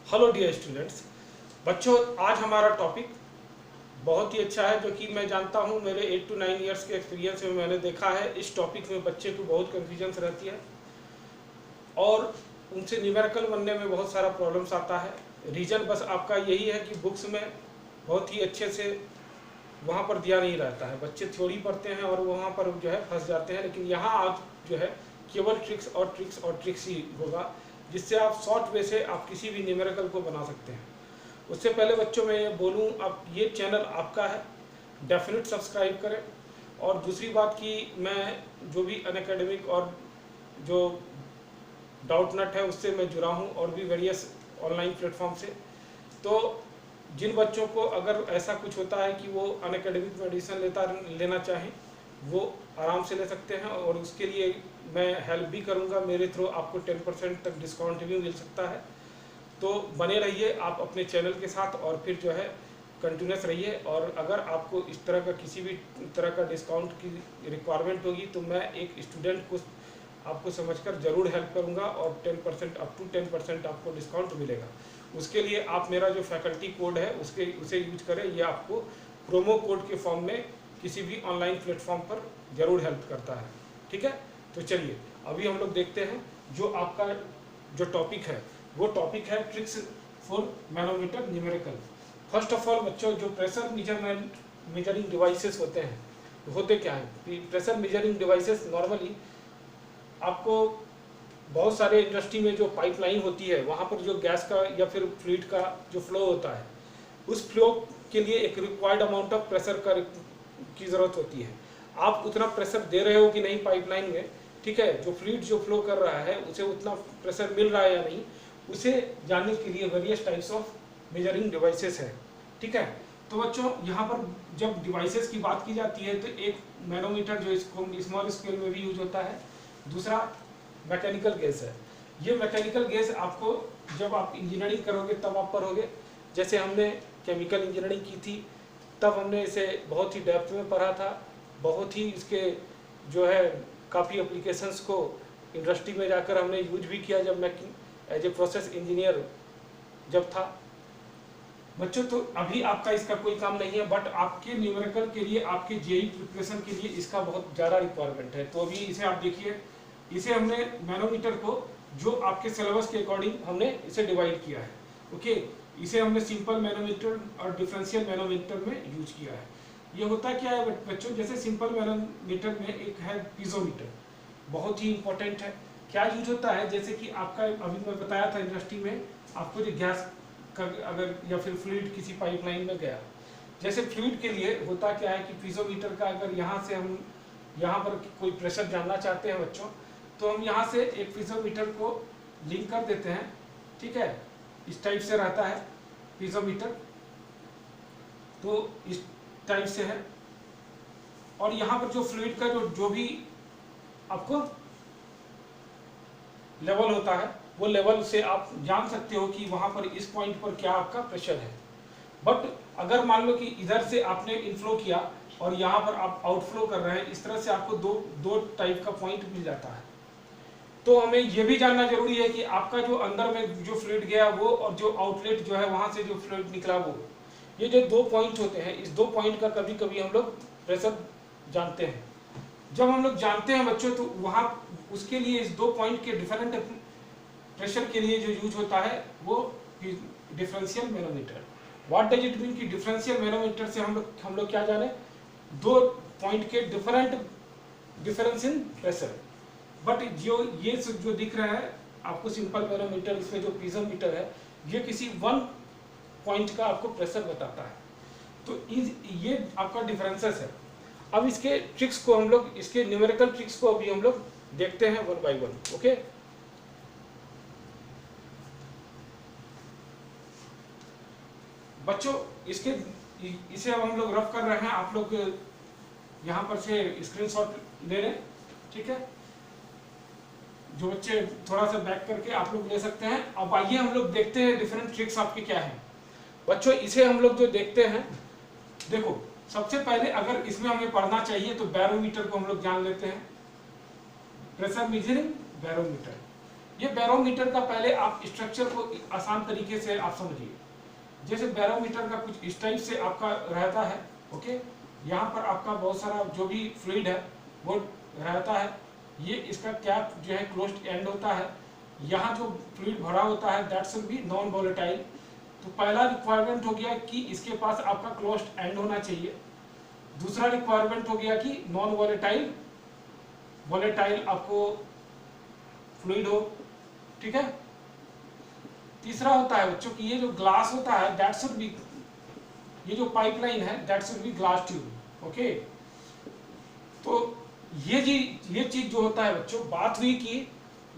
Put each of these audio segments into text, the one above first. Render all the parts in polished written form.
Hello dear students. बच्चों, आज हमारा टॉपिक बहुत ही अच्छा है, जो कि मैं जानता हूँ मेरे 8 to 9 इयर्स के एक्सपीरियंस में मैंने देखा है। इस टॉपिक में बच्चे को बहुत कन्फ्यूजन्स रहती है और उनसे न्यूमेरिकल बनने में बहुत सारा प्रॉब्लम्स आता है। रीज़न बस आपका यही है कि बुक्स में बहुत ही अच्छे से वहाँ पर दिया नहीं रहता है। बच्चे थ्योरी पढ़ते हैं और वहाँ पर जो है फंस जाते हैं। लेकिन यहाँ आज जो है केवल ट्रिक्स ही होगा, जिससे आप शॉर्ट वे से आप किसी भी न्यूमेरिकल को बना सकते हैं। उससे पहले बच्चों मैं ये बोलूँ, अब ये चैनल आपका है, डेफिनेट सब्सक्राइब करें। और दूसरी बात कि मैं जो भी अनएकेडमिक और जो डाउट नट है उससे मैं जुड़ा हूँ और भी वेरियस ऑनलाइन प्लेटफॉर्म से। तो जिन बच्चों को अगर ऐसा कुछ होता है कि वो अनएकेडमिक मेडिसिन लेना चाहें, वो आराम से ले सकते हैं और उसके लिए मैं हेल्प भी करूंगा। मेरे थ्रू आपको 10% तक डिस्काउंट भी मिल सकता है। तो बने रहिए आप अपने चैनल के साथ और फिर जो है कंटिन्यूस रहिए। और अगर आपको इस तरह का किसी भी तरह का डिस्काउंट की रिक्वायरमेंट होगी तो मैं एक स्टूडेंट को आपको समझकर ज़रूर हेल्प करूंगा और 10% अप टू 10% आपको डिस्काउंट मिलेगा। उसके लिए आप मेरा जो फैकल्टी कोड है उसे यूज करें। ये आपको प्रोमो कोड के फॉर्म में किसी भी ऑनलाइन प्लेटफॉर्म पर ज़रूर हेल्प करता है। ठीक है, तो चलिए अभी हम लोग देखते हैं जो आपका जो टॉपिक है, वो टॉपिक है tricks for manometer numerical. First of all बच्चों, जो प्रेशर मेजरिंग डिवाइसेस होते हैं, होते क्या है? प्रेशर मेजरिंग डिवाइसेस नॉर्मली आपको बहुत सारे इंडस्ट्री में जो पाइपलाइन होती है, वहाँ पर जो गैस का या फिर फ्लूइड का जो फ्लो होता है, उस फ्लो के लिए एक रिक्वायर्ड अमाउंट ऑफ प्रेशर की ज़रूरत होती है। आप उतना प्रेशर दे रहे हो कि नहीं पाइपलाइन में, ठीक है, जो फ्लूइड जो फ्लो कर रहा है उसे उतना प्रेशर मिल रहा है या नहीं, उसे जानने के लिए various types of measuring devices है। ठीक है, तो बच्चों यहाँ पर जब डिवाइसेस की बात की जाती है तो एक मैनोमीटर जो स्मॉल स्केल में भी यूज होता है, दूसरा मैकेनिकल गेज है। ये मैकेनिकल गेज आपको जब आप इंजीनियरिंग करोगे तब आप पढ़ोगे। जैसे हमने केमिकल इंजीनियरिंग की थी तब हमने इसे बहुत ही डेप्थ में पढ़ा था, बहुत ही इसके जो है काफ़ी एप्लीकेशंस को इंडस्ट्री में जाकर हमने यूज भी किया जब मैं एज ए प्रोसेस इंजीनियर जब था। बच्चों, तो अभी आपका इसका कोई काम नहीं है, बट आपके न्यूमेरिकल के लिए, आपके जेईई प्रिपरेशन के लिए इसका बहुत ज़्यादा रिक्वायरमेंट है। तो अभी इसे आप देखिए, इसे हमने मैनोमीटर को जो आपके सिलेबस के अकॉर्डिंग हमने इसे डिवाइड किया है। ओके, इसे हमने सिंपल मैनोमीटर और डिफरेंशियल मैनोमीटर में यूज किया है। ये होता क्या है बच्चों, जैसे सिंपल मैनोमीटर में एक है पीजोमीटर, बहुत ही इंपॉर्टेंट है। क्या यूज होता है, जैसे कि आपका अभी मैं बताया था इंडस्ट्री में आपको जो गैस का अगर या फिर फ्लूइड किसी पाइपलाइन में गया, जैसे फ्लूइड के लिए होता क्या है कि पीजोमीटर का अगर यहाँ से हम यहाँ पर कोई प्रेशर जानना चाहते हैं बच्चों, तो हम यहाँ से एक पीजोमीटर को लिंक कर देते हैं। ठीक है, इस टाइप से रहता है पीजोमीटर, तो इस टाइप से है। और यहाँ पर जो फ्लूइड का जो भी आपको लेवल होता है, वो लेवल से आप जान सकते हो कि वहाँ पर इस पॉइंट पर क्या आपका प्रेशर है। बट अगर मान लो कि इधर से आपने इनफ्लो किया और यहाँ पर आप आउटफ्लो कर रहे हैं, इस तरह से आपको दो टाइप का पॉइंट मिल जाता है। तो हमें यह भी जानना जरूरी है कि आपका जो अंदर में जो फ्लूइड गया वो और जो आउटलेट जो है वहाँ से जो फ्लूइड निकला वो, ये जो दो पॉइंट होते हैं, इस दो पॉइंट का कभी कभी हम लोग प्रेशर जानते हैं। जब हम लोग जानते हैं बच्चों, तो वहाँ उसके लिए इस दो पॉइंट के डिफरेंट प्रेशर के लिए जो यूज होता है वो differential manometer. What does it mean कि डिफरेंशियल मैनोमीटर से हम लोग क्या जाने, दो पॉइंट के डिफरेंस इन प्रेशर। बट जो ये जो दिख रहा है आपको सिंपल मैनोमीटर, इसमें जो पीजोमीटर है, ये किसी वन पॉइंट का आपको प्रेशर बताता है। तो ये आपका डिफरेंसेस है। अब इसके ट्रिक्स को हम लोग, इसके न्यूमेरिकल ट्रिक्स को अभी हम लोग देखते हैं वन बाय वन। ओके, बच्चों इसे अब हम लोग रफ कर रहे हैं, आप लोग यहाँ पर से स्क्रीनशॉट ले लें। ठीक है, जो बच्चे थोड़ा सा बैक करके आप लोग ले सकते हैं। अब आइए हम लोग देखते हैं डिफरेंट ट्रिक्स आपके क्या हैं। बच्चों, इसे हम लोग जो देखते हैं, देखो सबसे पहले अगर इसमें हमें पढ़ना चाहिए तो बैरोमीटर को हम लोग जान लेते हैं। प्रेशर मेजरिंग बैरोमीटर, ये बैरोमीटर का पहले आप स्ट्रक्चर को आसान तरीके से आप समझिए। जैसे बैरोमीटर का कुछ इस टाइप से आपका रहता है, ओके। यहाँ पर आपका बहुत सारा जो भी फ्लूइड है वो रहता है। ये इसका कैप जो है क्लोज्ड एंड होता है। यहाँ जो फ्लूइड भरा होता है that should be non volatile. तो पहला रिक्वायरमेंट हो गया कि इसके पास आपका क्लोज्ड एंड होना चाहिए। दूसरा रिक्वायरमेंट हो गया कि नॉन वोलेटाइल, वोलेटाइल आपको फ्लूइड हो, ठीक है। तीसरा होता है बच्चों कि ये जो ग्लास होता है दैट शुड बी, ये जो पाइपलाइन है that should be glass tube, okay. तो ये चीज जो होता है बच्चों, बात हुई कि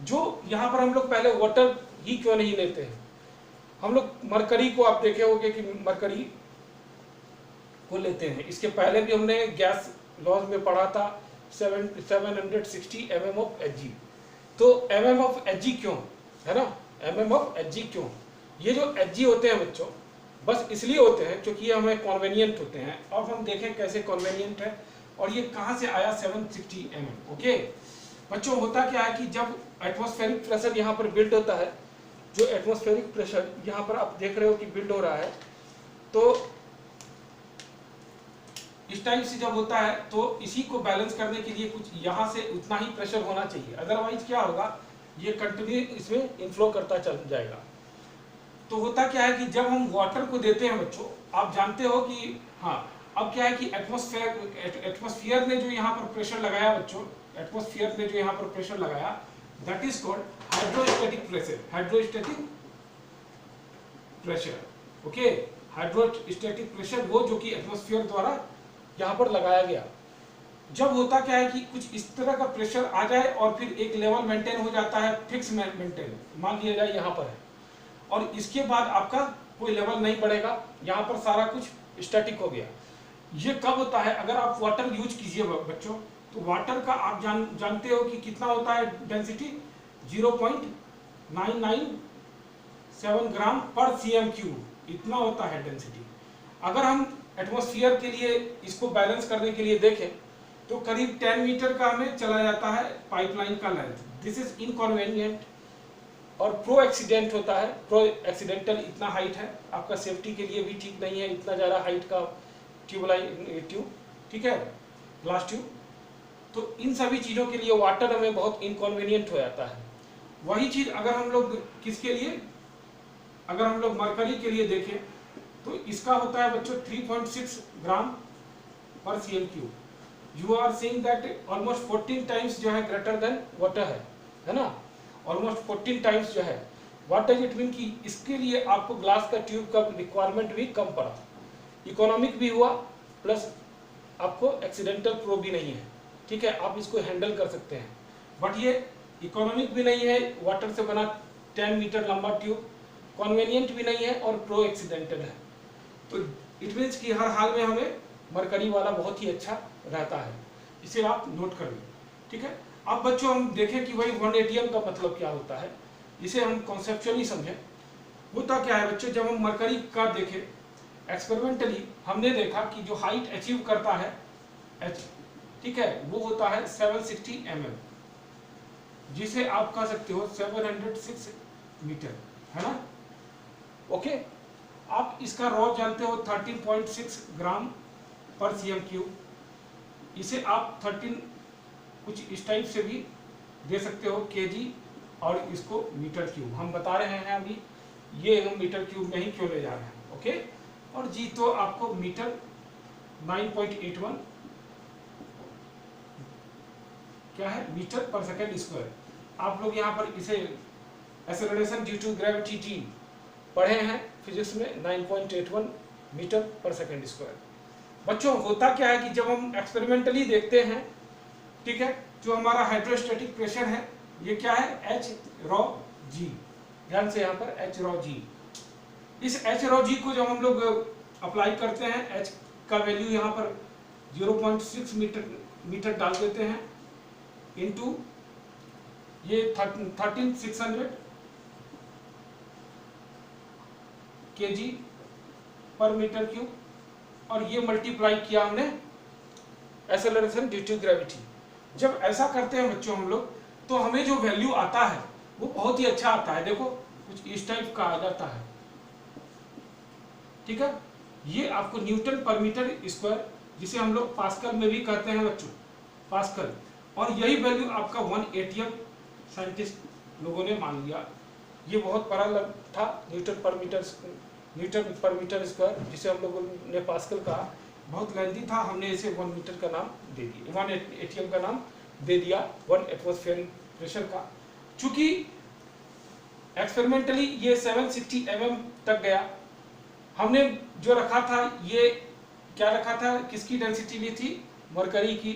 जो यहाँ पर हम लोग पहले वाटर ही क्यों नहीं लेते हैं। हम लोग मरकरी को आप देखे होंगे कि मरकरी को लेते हैं। इसके पहले भी हमने गैस लॉज में पढ़ा था 760 mm ऑफ Hg। तो mm ऑफ Hg क्यों है ना, mm ऑफ Hg क्यों? ये जो Hg होते हैं बच्चों बस इसलिए होते हैं क्योंकि ये हमें कॉन्वेनियंट होते हैं। अब हम देखें कैसे कॉन्वेनियंट है और ये कहाँ से आया 760 mm, ओके। बच्चों होता क्या है कि जब एटमॉस्फेरिक प्रेशर यहाँ पर बिल्ड होता है, जो एटमॉस्फेरिक प्रेशर यहाँ पर आप देख रहे हो कि बिल्ड हो रहा है, तो इस टाइप से जब होता है तो इसी को बैलेंस करने के लिए कुछ यहाँ से उतना ही प्रेशर होना चाहिए, अदरवाइज क्या होगा, ये कंटिन्यू इसमें इनफ्लो करता चल जाएगा। तो होता क्या है कि जब हम वाटर को देते हैं बच्चों, आप जानते हो कि हाँ, अब क्या है कि एटमॉस्फेयर ने जो यहाँ पर प्रेशर लगाया बच्चों, एटमॉस्फेयर ने जो यहाँ पर प्रेशर लगाया that is called hydrostatic pressure, hydrostatic pressure, okay. Hydrostatic pressure वो जो कि एटमॉस्फेयर द्वारा यहाँ पर लगाया गया। जब होता क्या है कि कुछ इस तरह का प्रेशर आ जाए और फिर एक लेवल मेंटेन हो जाता है, फिक्स मेंटेन मान लिया जाए यहाँ पर है, और इसके बाद आपका कोई लेवल नहीं बढ़ेगा, यहाँ पर सारा कुछ स्टैटिक हो गया। ये कब होता है, अगर आप वाटर यूज कीजिए बच्चों, तो वाटर का आप जानते हो कि कितना होता है डेंसिटी, 0.997 ग्राम पर cm3, इतना होता है डेंसिटी। अगर हम एटमॉस्फेयर के लिए इसको बैलेंस करने के लिए देखें तो करीब 10 मीटर का हमें चला जाता है पाइपलाइन का लेंथ। दिस इज इनकन्वीनियंट और प्रो एक्सीडेंट होता है। प्रो एक्सीडेंटल इतना हाइट है, आपका सेफ्टी के लिए भी ठीक नहीं है इतना ज़्यादा हाइट का ट्यूब, ठीक है, ग्लास ट्यूब। तो इन सभी चीज़ों के लिए वाटर हमें बहुत इनकन्वीनियंट हो जाता है। वही चीज़ अगर हम लोग किसके लिए, अगर हम लोग मरकरी के लिए देखें तो इसका होता है बच्चों 3.6 gram per cm3। You are seeing that almost 14 times जो है ग्रेटर देन वाटर है ना, ऑलमोस्ट 14 टाइम्स जो है। व्हाट डज इट मीन कि इसके लिए आपको ग्लास का ट्यूब का रिक्वायरमेंट भी कम पड़ा, इकोनॉमिक भी हुआ, प्लस आपको एक्सीडेंटल प्रो भी नहीं है, ठीक है, आप इसको हैंडल कर सकते हैं। बट ये इकोनॉमिक भी नहीं है, वाटर से बना 10 मीटर लंबा ट्यूब, कॉन्वेनियंट भी नहीं है और प्रो एक्सीडेंटल है। तो इट मीन्स कि हर हाल में हमें मरकरी वाला बहुत ही अच्छा रहता है, इसे आप नोट कर लें, ठीक है। अब बच्चों हम देखें कि भाई 1 ATM का मतलब क्या होता है, इसे हम कॉन्सेप्चुअली समझें। होता क्या है बच्चों, जब हम मरकरी का देखें एक्सपेरिमेंटली, हमने देखा कि जो हाइट अचीव करता है H, ठीक है, वो होता है 760 mm, जिसे आप कह सकते हो 706 मीटर, है ना, ओके। आप इसका रॉ जानते हो 13.6 ग्राम पर cm3। इसे आप 13 कुछ इस टाइप से भी दे सकते हो kg, और इसको मीटर क्यूब हम बता रहे हैं अभी, ये हम मीटर क्यूब में ही क्यों ले जा रहे हैं, ओके। और जी तो आपको मीटर 9.81 क्या है, मीटर पर सेकेंड स्क्वायर। आप लोग यहाँ पर इसे acceleration due to gravity G पढ़े हैं फिजिक्स में, 9.81 मीटर पर सेकेंड स्क्वायर। बच्चों होता क्या है कि जब हम एक्सपेरिमेंटली देखते हैं, ठीक है, जो हमारा हाइड्रोस्टैटिक प्रेशर है ये क्या है, H रॉ G, ध्यान से यहाँ पर H रॉ G। इस H रॉ G को जब हम लोग अप्लाई करते हैं, H का वैल्यू यहाँ पर 0.6 मीटर डाल देते हैं इनटू ये 13,600 kg पर मीटर क्यूब, और ये मल्टीप्लाई किया हमने एक्सेलरेशन ड्यू टू ग्रेविटी। जब ऐसा करते हैं बच्चों हम लोग, तो हमें जो वैल्यू आता है वो बहुत ही अच्छा आता है। देखो कुछ इस टाइप का आ जाता है, ठीक है। ये आपको न्यूटन पर मीटर स्क्वायर, जिसे हम लोग पास्कल में भी कहते हैं बच्चों, पास्कल, और यही वैल्यू आपका 1 ATM साइंटिस्ट लोगों ने मान लिया। ये बहुत बड़ा था न्यूटन पर मीटर स्क्वायर, जिसे हम लोगों ने पास्कल कहा, बहुत लेंथी था, हमने इसे 1 मीटर का नाम दे दिया, 1 ATM का नाम दे दिया, 1 एटमॉस्फेरिक प्रेशर का। चूंकि एक्सपेरिमेंटली ये 760 mm तक गया, हमने जो रखा था, ये क्या रखा था, किसकी डेंसिटी ली थी, मरकरी की,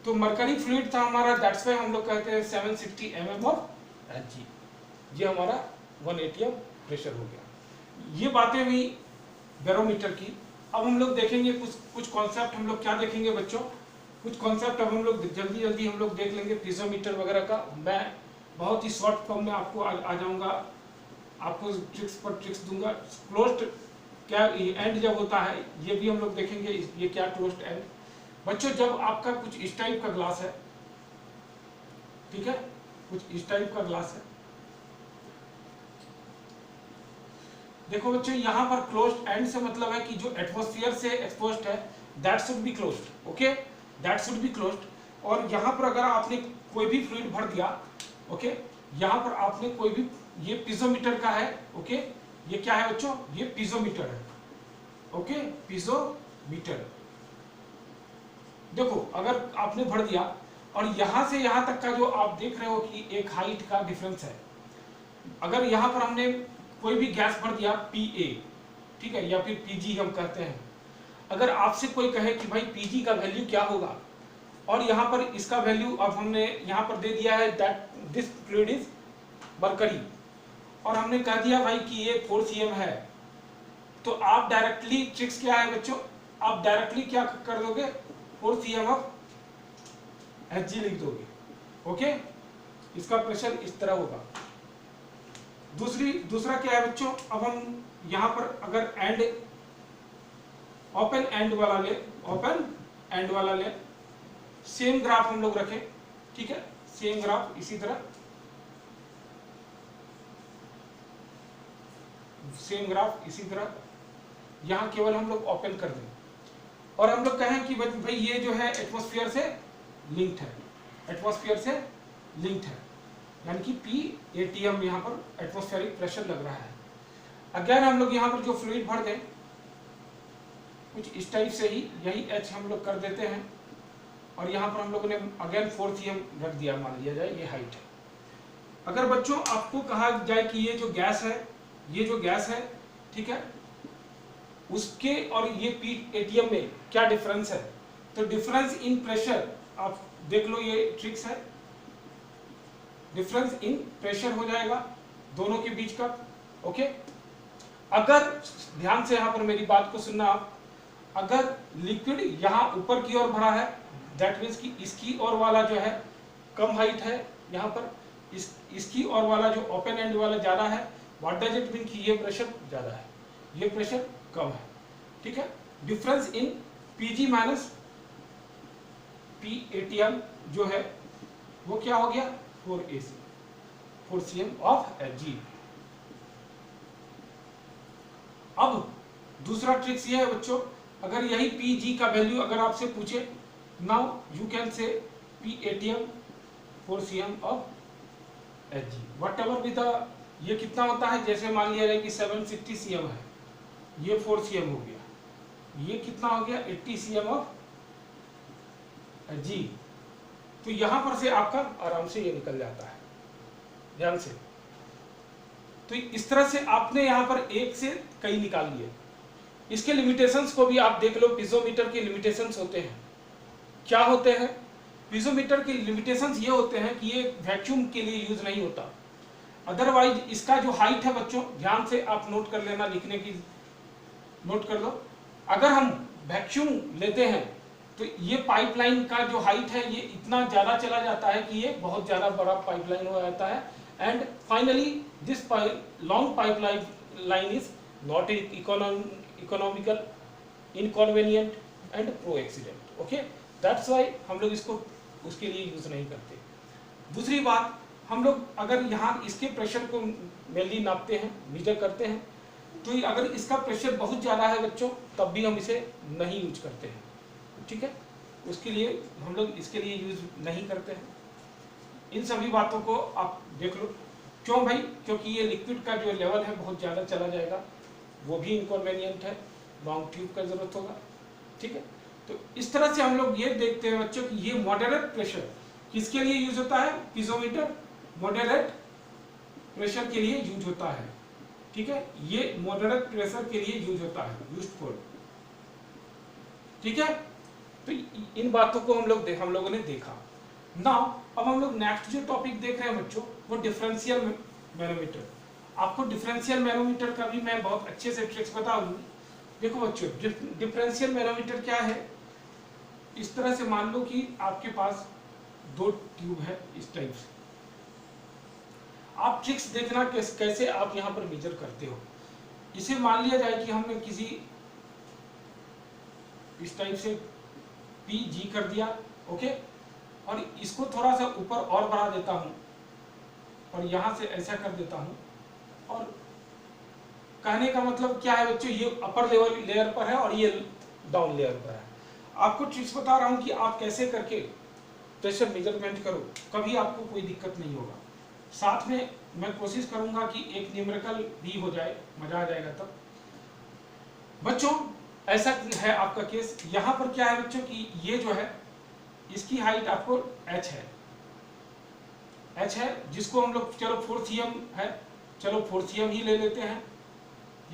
तो मरकरी फ्लूइड था हमारा, दैट्स व्हाई हम लोग कहते हैं 760 mm ऑफ Hg, ये हमारा 1 ATM प्रेशर हो गया। ये बातें हुई बैरोमीटर की। अब हम लोग देखेंगे कुछ कॉन्सेप्ट, हम लोग क्या देखेंगे बच्चों, कुछ कॉन्सेप्ट अब हम लोग जल्दी हम लोग देख लेंगे पीजोमीटर वगैरह का। मैं बहुत ही शॉर्ट फॉर्म में आपको आ जाऊंगा, आपको ट्रिक्स पर ट्रिक्स दूंगा। क्लोज्ड क्या एंड जब होता है, ये भी हम लोग देखेंगे, ये क्या क्लोज्ड एंड। बच्चों जब आपका कुछ इस टाइप का ग्लास है, ठीक है, कुछ इस टाइप का ग्लास है, देखो बच्चों यहाँ पर क्लोज्ड एंड से मतलब है कि जो एटमॉस्फेयर से एक्सपोज्ड है, that should be closed, okay, that should be closed. और यहाँ पर अगर आपने कोई भी फ्लूइड भर दिया, ओके, यहाँ पर आपने कोई भी, ये पीजोमीटर का है, ओके, ये क्या है बच्चों, ये पीजोमीटर है, ओके, पीजोमीटर। देखो अगर आपने भर दिया और यहाँ से यहाँ तक का जो आप देख रहे हो कि एक हाइट का डिफरेंस है, अगर यहाँ पर हमने कोई भी गैस भर दिया Pa, ठीक है, या फिर Pg हम कहते हैं, अगर आपसे कोई कहे कि भाई Pg का वैल्यू क्या होगा, और यहाँ पर इसका वैल्यू अब हमने यहाँ पर दे दिया है that this fluid is mercury, और हमने कह दिया भाई कि ये 4 cm है, तो आप डायरेक्टली, ट्रिक्स क्या है बच्चों, आप डायरेक्टली क्या कर दोगे, 4 cm ऑफ Hg लिख दोगे, ओके, इसका प्रेशर इस तरह होगा। दूसरा क्या है बच्चों, अब हम यहाँ पर अगर एंड, ओपन एंड वाला ले, सेम ग्राफ हम लोग रखें, ठीक है, सेम ग्राफ इसी तरह, सेम ग्राफ इसी तरह, यहाँ केवल हम लोग ओपन कर दें, और हम लोग कहें कि भाई ये जो है एटमॉस्फेयर से लिंक्ड है, एटमॉस्फेयर से लिंक्ड है, यानी कि P ATM यहाँ पर एटमॉस्फेरिक प्रेशर लग रहा है। अगेन हम लोग यहाँ पर जो फ्लूइड भर दें, कुछ इस टाइप से ही, यही H हम लोग कर देते हैं, और यहाँ पर हम लोगों ने अगेन 4 cm रख दिया, मान लिया जाए ये हाइट है। अगर बच्चों आपको कहा जाए कि ये जो गैस है, ठीक है, उसके और ये P ATM में क्या डिफरेंस है, तो डिफरेंस इन प्रेशर, आप देख लो, ये ट्रिक्स है, डिफरेंस इन प्रेशर हो जाएगा दोनों के बीच का, ओके। अगर ध्यान से यहाँ पर मेरी बात को सुनना आप, अगर लिक्विड यहाँ ऊपर की ओर भरा है, दैट मीन्स कि इसकी ओर वाला जो है कम हाइट है, यहाँ पर इसकी ओर वाला जो ओपन एंड वाला ज्यादा है, व्हाट डज इट मीन कि ये प्रेशर ज्यादा है, ये प्रेशर कम है, ठीक है। Difference in Pg minus P ATM जो है वो क्या हो गया, 4 cm ऑफ Hg। अब दूसरा ट्रिक्स ये है बच्चों, अगर यही Pg का वैल्यू अगर आपसे पूछे, now you can say P ATM 4 cm of Hg, what ever with the, ये कितना होता है, जैसे मान लिया जाए कि 760 cm है, ये 4 cm हो गया, ये कितना हो गया 80 cm ऑफ Hg। तो यहां पर से आपका आराम से ये निकल जाता है, ध्यान से। तो इस तरह से आपने यहां पर एक से कई निकाल लिए। इसके लिमिटेशंस को भी आप देख लो, पीजोमीटर के लिमिटेशंस होते हैं, क्या होते हैं, पीजोमीटर के लिमिटेशंस ये होते हैं कि ये वैक्यूम के लिए यूज नहीं होता, अदरवाइज इसका जो हाइट है बच्चों, ध्यान से आप नोट कर लेना, लिखने की नोट कर लो, अगर हम वैक्यूम लेते हैं तो ये पाइपलाइन का जो हाइट है ये इतना ज्यादा चला जाता है कि ये बहुत ज्यादा बड़ा पाइपलाइन हो जाता है, and finally this long pipeline is not economical, inconvenient and pro accident, okay, that's why हम लोग इसको उसके लिए यूज नहीं करते। दूसरी बात, हम लोग अगर यहाँ इसके प्रेशर को मेनली नापते हैं, मेजर करते हैं, तो अगर इसका प्रेशर बहुत ज़्यादा है बच्चों तब भी हम इसे नहीं यूज करते हैं, ठीक है। उसके लिए हम लोग इसके लिए यूज नहीं करते हैं। इन सभी बातों को आप देख लो। क्यों भाई? क्योंकि ये लिक्विड का जो लेवल है बहुत ज़्यादा चला जाएगा, वो भी इनकन्वीनियंट है, लॉन्ग ट्यूब का जरूरत होगा, ठीक है। तो इस तरह से हम लोग ये देखते हैं बच्चों कि ये मॉडरेट प्रेशर किसके लिए यूज होता है? पीजोमीटर मॉडरेट प्रेशर के लिए यूज होता है, ठीक है। ये मॉडरेट प्रेशर के लिए यूज होता है, यूज्ड फॉर, ठीक है। तो इन बातों को हम लोगों ने देखा। नाउ अब हम लोग नेक्स्ट जो टॉपिक देख रहे हैं बच्चों वो डिफरेंशियल मैनोमीटर। आपको डिफरेंशियल मैनोमीटर का भी मैं बहुत अच्छे से ट्रिक्स बता दूंगी। देखो बच्चों, डिफरेंशियल मैनोमीटर क्या है? इस तरह से मान लो कि आपके पास दो ट्यूब है इस टाइप से। आप ट्रिक्स देखना कैसे आप यहाँ पर मेजर करते हो। इसे मान लिया जाए कि हमने किसी इस टाइप से PG कर दिया, ओके, और इसको थोड़ा सा ऊपर और बढ़ा देता हूं और यहां से ऐसा कर देता हूं। और कहने का मतलब क्या है बच्चों, ये अपर लेयर पर है और ये डाउन लेयर पर है। आपको ट्रिक्स बता रहा हूं कि आप कैसे करके प्रेशर मेजरमेंट करो, कभी आपको कोई दिक्कत नहीं होगा। साथ में मैं कोशिश करूंगा कि एक न्यूमेरिकल भी हो जाए, मजा आ जाएगा तब। बच्चों ऐसा है आपका केस। यहां पर क्या है बच्चों कि ये जो है इसकी हाइट आपको h है, जिसको हम लोग चलो 4 cm है, चलो 4 cm ही ले लेते हैं,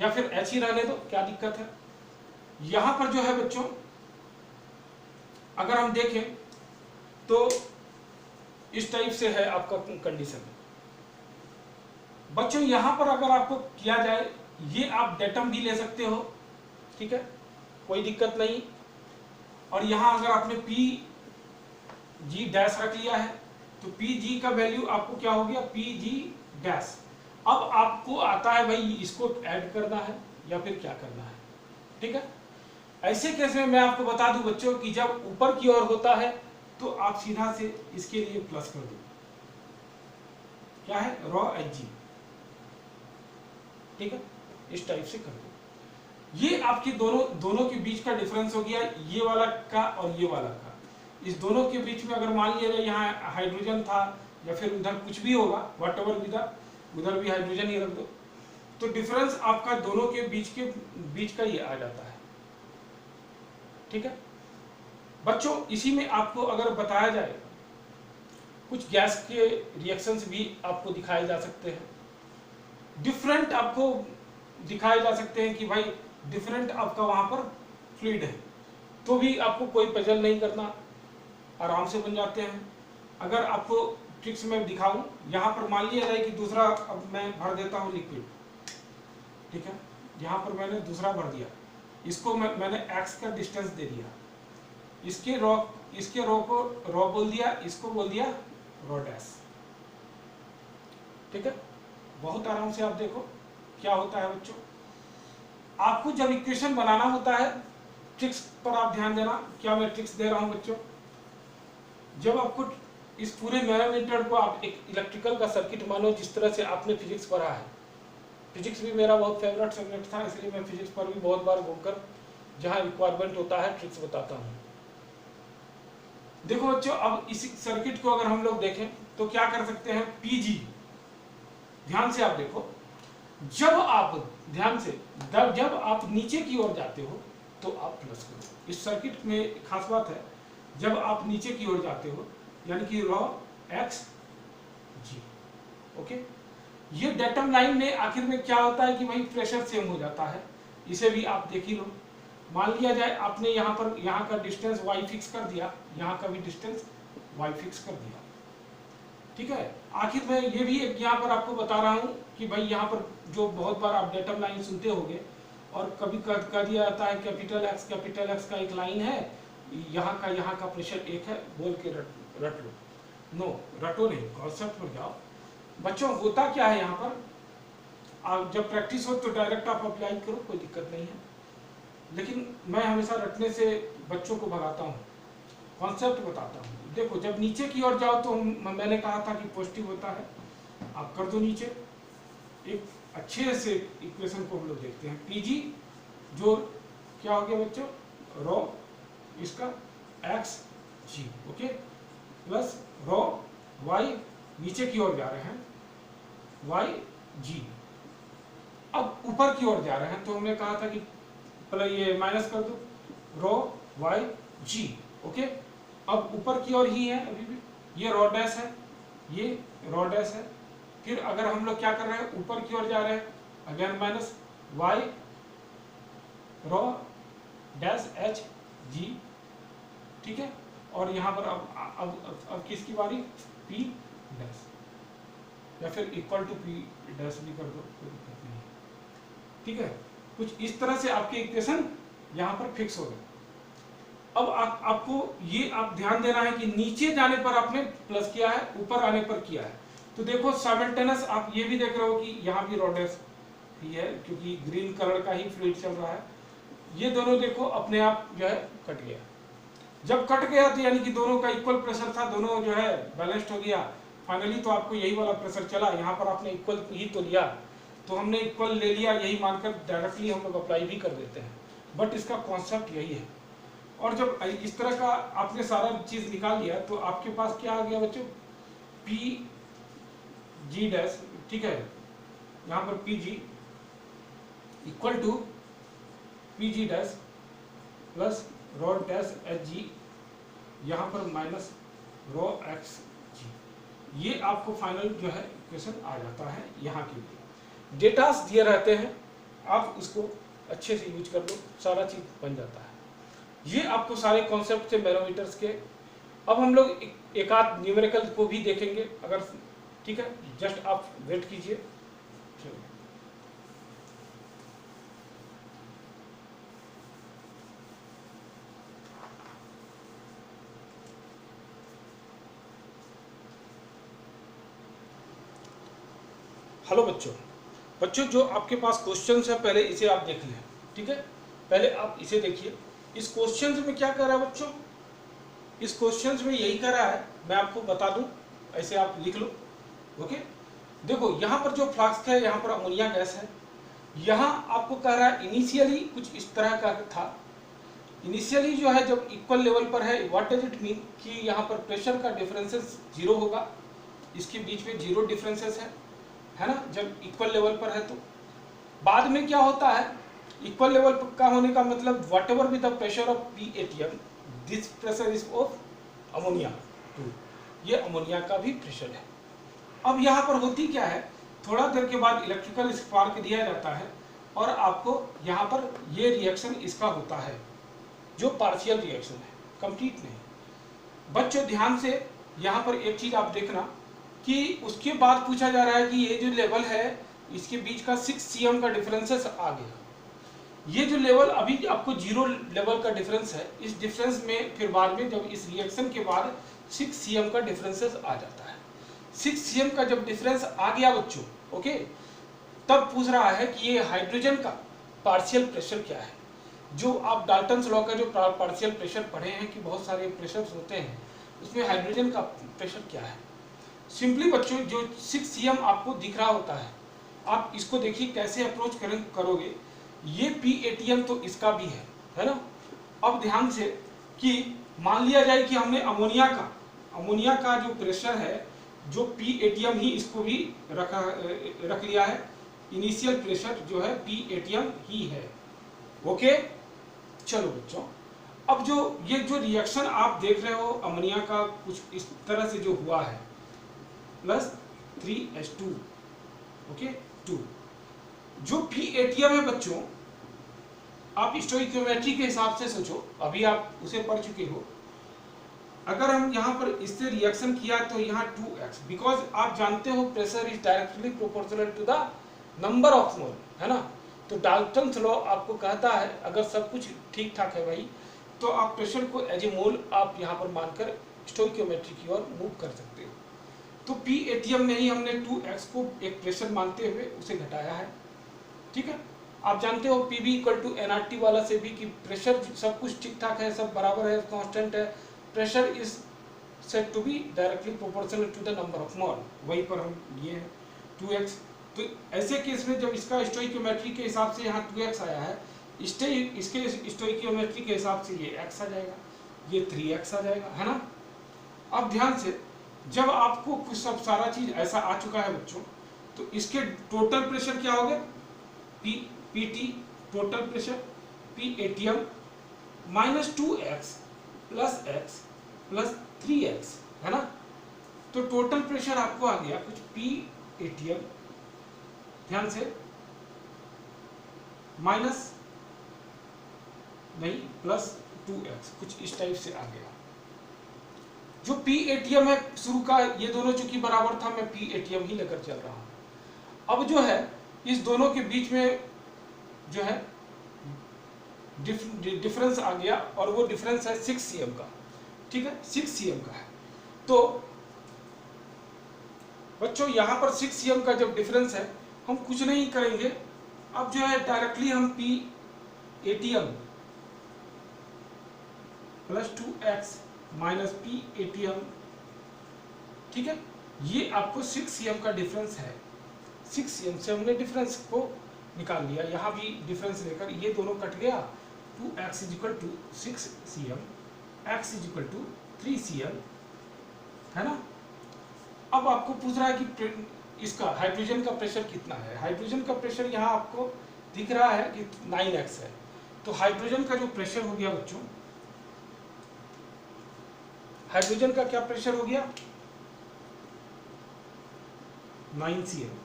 या फिर h ही रहने दो, क्या दिक्कत है। यहां पर जो है बच्चों अगर हम देखें तो इस टाइप से है आपका कंडीशन। बच्चों यहां पर अगर आपको किया जाए, ये आप डेटम भी ले सकते हो, ठीक है, कोई दिक्कत नहीं। और यहां अगर आपने PG डैश रख लिया है तो PG का वैल्यू आपको क्या हो गया? PG dash. अब आपको आता है भाई इसको ऐड करना है या फिर क्या करना है, ठीक है। ऐसे केस में मैं आपको बता दूं बच्चों कि जब ऊपर की ओर होता है तो आप सीधा से इसके लिए प्लस कर दो, क्या है? रॉ HG, ठीक है, इस टाइप से कर दो। ये आपके दोनों के बीच का डिफरेंस हो गया, ये वाला का और ये वाला का। इस दोनों के बीच में अगर मान लिया जाए यहाँ हाइड्रोजन था या फिर उधर कुछ भी होगा, व्हाटएवर, उधर भी हाइड्रोजन ही रख दो, तो डिफरेंस आपका दोनों के बीच का ये आ जाता है, ठीक है। बच्चों इसी में आपको अगर बताया जाए, कुछ गैस के रिएक्शंस भी आपको दिखाए जा सकते हैं, डिफरेंट आपको दिखाए जा सकते हैं कि भाई डिफरेंट आपका वहां पर फ्लूइड है, तो भी आपको कोई पजल नहीं करना, आराम से बन जाते हैं। अगर आपको ट्रिक्स में दिखाऊं, यहाँ पर मान लिया जाए कि दूसरा अब मैं भर देता हूँ लिक्विड, ठीक है, यहाँ पर मैंने दूसरा भर दिया, इसको मैंने x का डिस्टेंस दे दिया, इसके रो को रॉ बोल दिया, इसको बोल दिया रॉ डैश, ठीक है। बहुत आराम से आप देखो क्या होता है बच्चों। आपको जब इक्वेशन बनाना होता है, ट्रिक्स पर आप ध्यान देना, क्या मैं ट्रिक्स दे रहा हूं बच्चों। जब आपको इस पूरे मैनोमीटर को आप एक इलेक्ट्रिकल का सर्किट मानो, जिस तरह से आपने फिजिक्स पढ़ा है, फिजिक्स भी मेरा बहुत फेवरेट सब्जेक्ट था, इसलिए मैं फिजिक्स पर भी बहुत बार घूमकर जहां रिक्वायरमेंट होता है ट्रिक्स बताता हूं। देखो बच्चों, अब इस सर्किट को अगर हम लोग देखें तो क्या कर सकते हैं? PG, ध्यान से आप देखो, जब आप नीचे की ओर जाते हो तो आप प्लस करो। इस सर्किट में खास बात है, जब आप नीचे की ओर जाते हो यानी कि रॉ XG, ओके। ये डेटम लाइन में आखिर में क्या होता है कि भाई प्रेशर सेम हो जाता है, इसे भी आप देख ही लो। मान लिया जाए आपने यहाँ का डिस्टेंस y फिक्स कर दिया, यहाँ का भी डिस्टेंस y फिक्स कर दिया, ठीक है। आखिर में ये भी एक यहाँ पर आपको बता रहा हूँ कि भाई यहाँ पर जो बहुत बार आप डेटम लाइन सुनते होंगे और कभी कह दिया जाता है कैपिटल X का एक लाइन है, यहाँ का प्रेशर एक है, बोल के रट लो। नो, रटो नहीं, कॉन्सेप्ट पर जाओ। बच्चों होता क्या है यहाँ पर, आप जब प्रैक्टिस हो तो डायरेक्ट आप अप्लाई करो, कोई दिक्कत नहीं है, लेकिन मैं हमेशा रटने से बच्चों को भगाता हूँ। कॉन्सेप्ट बताता हूँ। देखो जब नीचे की ओर जाओ तो मैंने कहा था कि पॉजिटिव होता है, आप कर दो नीचे। एक अच्छे से इक्वेशन को हम लोग देखते हैं, पीजी जो क्या हो गया बच्चों, रो इसका एक्स जी, ओके, प्लस रो वाई नीचे की ओर जा रहे हैं वाई जी, अब ऊपर की ओर जा रहे हैं तो हमने कहा था कि प्लस ये माइनस कर दो रो वाई जी, ओके। अब ऊपर की ओर ही है अभी भी, ये रो डैश है, ये रो डैश है। फिर अगर हम लोग क्या कर रहे हैं, ऊपर की ओर जा रहे हैं, again minus y rho dash h g, ठीक है। और यहाँ पर अब किसकी बारी, पी डैश, या फिर इक्वल टू पी डैश भी कर दो, कोई दिक्कत नहीं, ठीक है। कुछ इस तरह से आपके इक्वेशन यहाँ पर फिक्स हो गए। अब आपको ये आप ध्यान देना है कि नीचे जाने पर आपने प्लस किया है, ऊपर आने पर किया है। तो देखो साइमल्टेनियस आप ये भी देख रहे हो कि यहाँ भी रोडेस ही है, क्योंकि ग्रीन कलर का ही फ्लूइड चल रहा है। ये दोनों देखो अपने आप जो है कट गया। जब कट गया तो यानी कि दोनों का इक्वल प्रेशर था, दोनों जो है बैलेंस्ड हो गया। फाइनली तो आपको यही वाला प्रेशर चला, यहाँ पर आपने इक्वल ही तो लिया, तो हमने इक्वल ले लिया, यही मानकर डायरेक्टली हम लोग अप्लाई भी कर देते हैं। बट इसका कॉन्सेप्ट यही है। और जब इस तरह का आपने सारा चीज निकाल लिया तो आपके पास क्या आ गया बच्चों, पी जी डैश, ठीक है। यहाँ पर p g equal to p g dash plus rho dash h g, यहाँ पर माइनस रो एक्स जी। ये आपको फाइनल जो है इक्वेशन आ जाता है। यहाँ के लिए डेटास दिए रहते हैं, आप उसको अच्छे से यूज कर लो, सारा चीज बन जाता है। ये आपको सारे कॉन्सेप्ट थे बैरोमीटर्स के। अब हम लोग एक आध न्यूमेरिकल को भी देखेंगे अगर, ठीक है, जस्ट आप वेट कीजिए। चलो हेलो बच्चों जो आपके पास क्वेश्चंस है पहले इसे आप देख लें, ठीक है। पहले आप इसे देखिए। इस क्वेश्चन में क्या कर रहा है बच्चों, इस क्वेश्चन में यही कर रहा है, मैं आपको बता दूं, ऐसे आप लिख लो, ओके। देखो यहाँ पर जो फ्लास्क है, यहाँ पर अमोनिया गैस है। यहाँ आपको कह रहा है इनिशियली कुछ इस तरह का था। इनिशियली जो है जब इक्वल लेवल पर है, व्हाट डज इट मीन कि यहाँ पर प्रेशर का डिफरेंसेस जीरो होगा, इसके बीच में जीरो डिफरेंसेस है ना, जब इक्वल लेवल पर है। तो बाद में क्या होता है, इक्वल लेवल का होने का मतलब what ever with the pressure of PATM, this pressure is of ammonia 2, ये अमोनिया का भी प्रेशर है। अब यहाँ पर होती क्या है, थोड़ा देर के बाद इलेक्ट्रिकल स्पार्क दिया जाता है और आपको यहाँ पर ये रिएक्शन इसका होता है, जो पार्शियल रिएक्शन है, कंप्लीट नहीं। बच्चों ध्यान से यहाँ पर एक चीज आप देखना कि उसके बाद पूछा जा रहा है कि ये जो लेवल है इसके बीच का 6 cm का डिफरेंसेस आ गया। ये जो लेवल अभी आपको जीरो लेवल का डिफरेंस है, इस डिफरेंस में फिर बाद में जब इस रिएक्शन के बाद 6 cm का डिफरेंसेस आ जाता है। 6 cm का जब डिफरेंस आ गया बच्चों, ओके, तब पूछ रहा है कि ये हाइड्रोजन का पार्शियल प्रेशर क्या है। जो आप डाल्टन्स लॉ का जो पार्शियल प्रेशर पढ़े हैं कि बहुत सारे प्रेशर्स होते हैं, उसमें हाइड्रोजन का प्रेशर क्या है। सिंपली बच्चों जो 6 cm आपको दिख रहा होता है, आप इसको देखिए कैसे अप्रोच करोगे। ये PATM तो इसका भी है ना। अब ध्यान से कि मान लिया जाए कि हमने अमोनिया का जो प्रेशर है, जो PATM ही इसको भी रख लिया है, इनिशियल प्रेशर जो है PATM ही है, ओके। चलो बच्चों, अब जो ये जो रिएक्शन आप देख रहे हो अमोनिया का कुछ इस तरह से जो हुआ है, प्लस 3H2, ओके 2, जो PATM है बच्चों, आप स्टोइकियोमेट्री के हिसाब से सोचो, अभी आप उसे पढ़ चुके हो। अगर हम यहाँ पर इससे रिएक्शन किया तो यहाँ 2x, बिकॉज आप जानते हो pressure is directly proportional to the number of mole, है ना। तो डाल्टन्स लॉ आपको कहता है अगर सब कुछ ठीक ठाक है भाई, तो आप प्रेशर को एज ए मोल आप यहाँ पर मानकर स्टोइकियोमेट्री की ओर मूव कर सकते हो। तो PATM में ही हमने 2x को एक प्रेशर मानते हुए उसे घटाया है, ठीक है। आप जानते हो PV = nRT वाला से भी कि प्रेशर सब कुछ ठीक ठाक है, सब बराबर है, कांस्टेंट है, pressure is said to be directly proportional to the number of mole. वहीं पर हम ये 2x, तो ऐसे केस में जब इसका स्टोइकियोमेट्री के हिसाब से यहाँ 2x आया है, इसके स्टोइकियोमेट्री के हिसाब से ये x आ जाएगा, ये 3x आ जाएगा, है ना। अब ध्यान से, जब आपको कुछ सब सारा चीज ऐसा आ चुका है बच्चों, तो इसके टोटल प्रेशर क्या हो गया, PT total pressure, PATM minus 2x plus x plus 3x, है ना। तो टोटल प्रेशर आपको आ गया कुछ PATM, ध्यान से, माइनस नहीं प्लस 2x, कुछ इस टाइप से आ गया। जो PATM है शुरू का, ये दोनों चूंकि बराबर था, मैं PATM ही लेकर चल रहा हूं। अब जो है इस दोनों के बीच में जो है डिफरेंस आ गया, और वो डिफरेंस है 6 cm का, ठीक है, 6 cm का है। तो बच्चों यहाँ पर 6 cm का जब डिफरेंस है, हम कुछ नहीं करेंगे, अब जो है डायरेक्टली हम PATM plus 2x minus PATM, ठीक है, ये आपको 6 cm का डिफरेंस है। 6 cm से हमने डिफरेंस को निकाल लिया, यहाँ भी डिफरेंस लेकर ये दोनों कट गया, 2x equal to 6 cm, x equal to 3 cm, है ना। अब आपको पूछ रहा है कि इसका हाइड्रोजन का प्रेशर कितना है। हाइड्रोजन का प्रेशर यहाँ आपको दिख रहा है कि 9x है। तो हाइड्रोजन का जो प्रेशर हो गया बच्चों, हाइड्रोजन का क्या प्रेशर हो गया, 9 cm।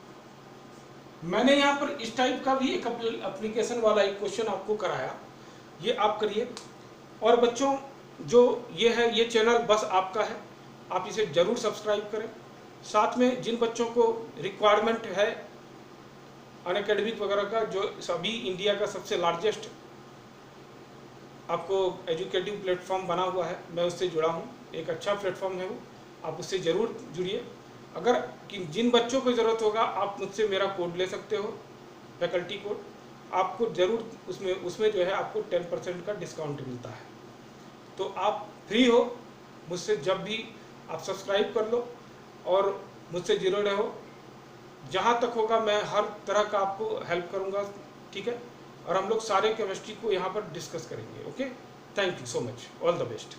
मैंने यहाँ पर इस टाइप का भी एक एप्लीकेशन वाला एक क्वेश्चन आपको कराया, ये आप करिए। और बच्चों जो ये है, ये चैनल बस आपका है, आप इसे जरूर सब्सक्राइब करें। साथ में जिन बच्चों को रिक्वायरमेंट है अनअकैडमिक वगैरह का, जो अभी इंडिया का सबसे लार्जेस्ट आपको एजुकेटिव प्लेटफॉर्म बना हुआ है, मैं उससे जुड़ा हूँ, एक अच्छा प्लेटफॉर्म है वो, आप उससे ज़रूर जुड़िए। अगर जिन बच्चों को ज़रूरत होगा, आप मुझसे मेरा कोड ले सकते हो, फैकल्टी कोड, आपको ज़रूर उसमें जो है आपको 10% का डिस्काउंट मिलता है। तो आप फ्री हो, मुझसे जब भी आप सब्सक्राइब कर लो और मुझसे जुड़े रहो। जहाँ तक होगा मैं हर तरह का आपको हेल्प करूँगा, ठीक है। और हम लोग सारे केमिस्ट्री को यहाँ पर डिस्कस करेंगे। Okay, thank you so much, all the best.